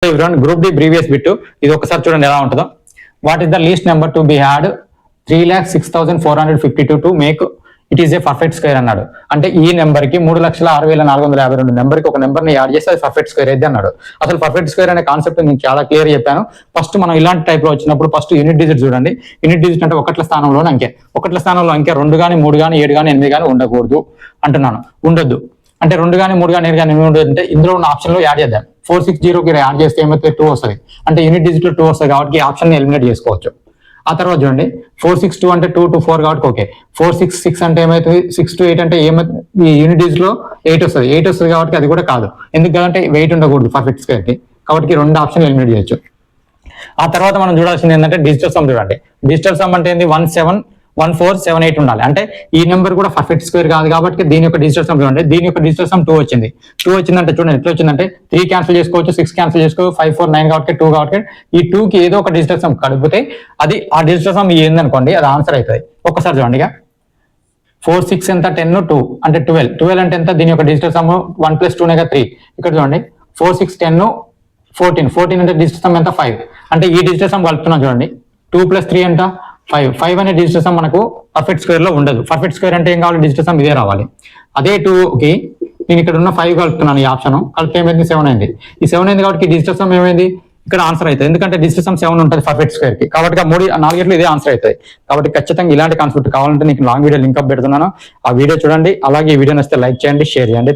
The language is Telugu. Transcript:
గ్రూప్ డి ప్రీవియస్ బిట్ ఇది ఒకసారి చూడండి ఎలా ఉంటుందో. What is the least number to be had 3,06,452 to make it is a perfect square అన్నాడు. అంటే ఈ నెంబర్ కి 3,06,452 నెంబర్ కి ఒక నెంబర్ ని యాడ్ చేస్తే అది పర్ఫెక్ట్ స్క్వేర్ అయితే అన్నాడు. అసలు పర్ఫెక్ట్ స్క్వేర్ అనే కాన్సెప్ట్ నేను చాలా క్లియర్ చెప్పాను. ఫస్ట్ మనం ఇలాంటి టైప్ లో వచ్చినప్పుడు ఫస్ట్ యూనిట్ డిజిట్ చూడండి. యూనిట్ డిజిట్ అంటే ఒకట్ల స్థానంలోనే అంకె. ఒకట్ల స్థానంలో అంకె 2 కానీ 3 కానీ 7 కానీ 8 కానీ ఉండకూడదు అంటున్నాను. ఉండొద్దు అంటే 2 కానీ 3 కానీ 7 కానీ 8 అంటే ఇందులో ఉన్న ఆప్షన్ లో యాడ్ చేద్దాం. 460కి యాడ్ చేస్తే ఏమైతే 2 వస్తుంది. అంటే యూనిట్ డిజిట్ 2 వస్తుంది కాబట్టి ఆప్షన్ ఎలిమినేట్ చేసుకోవచ్చు. ఆ తర్వాత చూడండి 462 అంటే 2 to 4 కాబట్టి ఓకే. 466 అంటే ఏమైతుంది, 6 to 8 అంటే ఏమైతుంది, ఈ యూనిట్ డిజిట్ లో 8 వస్తుంది. 8 వస్తుంది కాబట్టి అది కూడా కాదు. ఎందుకంటే వెయిట్ ఉండకూడదు పర్ఫెక్ట్ స్క్వేర్ కి. కాబట్టి 2 ఆప్షన్ ఎలిమినేట్ చేయొచ్చు. ఆ తర్వాత మనం చూడాల్సింది ఏంటంటే డిజిటల్ సమ్ చూడండి. డిజిటల్ సమ్ అంటే ఏంది 171478 ఉండాలి. అంటే ఈ నెంబర్ కూడా పర్ఫెక్ట్ స్క్వేర్ కాదు కాబట్టి దీని యొక్క డిజిటల్ సమ్ చూడండి. దీని యొక్క డిజిటల్ సమ్ 2 వచ్చింది. 2 వచ్చిందంటే చూడండి ఎట్లా వచ్చిందంటే 3 క్యాన్సిల్ చేసుకోవచ్చు, 6 క్యాన్సిల్ చేసుకోవచ్చు, 5 4 9 కాబట్టి 2 కాబట్టి ఈ 2 కి ఏదో ఒక డిజిటల్ సమ్ కలిపితే అది ఆ డిజిటల్ సమ్ ఏందనుకోండి అది ఆన్సర్ అవుతుంది. ఒక్కసారి చూడండి. ఇక 4 6 ఎంత 10 2 అంటే 12 అంటే ఎంత, దీని యొక్క డిజిటల్ సమ్ 1 + 2 3. ఇక్కడ చూడండి 4 6 10 14 అంటే డిజిటల్ సమ్ ఎంత 5. అంటే ఈ డిజిటల్ సమ్ కలుపుతున్నాం చూడండి. 2 + 3 ఎంత 5 అనే డిజిటల్ సమ్ మనకు పర్ఫెక్ట్ స్క్వేర్ లో ఉండదు. పర్ఫెక్ట్ స్క్వేర్ అంటే ఏం కావాలి, డిజిటల్ సమ్ ఇదే రావాలి. అదే 2కి నేను ఇక్కడ ఉన్న 5 కలుపుతున్నాను. ఈ ఆప్షన్ కలిపితే ఏమైంది 7 అయింది. ఈ 7 అయింది కాబట్టి డిజిటల్ సమ్ ఏమైంది ఇక్కడ ఆన్సర్ అవుతుంది. ఎందుకంటే డిజిటల్ సమ్ 7 ఉంటుంది పర్ఫెక్ట్ స్క్వేర్ కి. కాబట్టి 4 ఇదే ఆన్సర్ అవుతుంది. కాబట్టి ఖచ్చితంగా ఇలాంటి కాన్సెప్ట్ కావాలంటే నీకు లాంగ్ వీడియో లింక్ అప్ పెడుతున్నాను. ఆ వీడియో చూడండి. అలాగే ఈ వీడియో నచ్చితే లైక్ చేయండి, షేర్ చేయండి.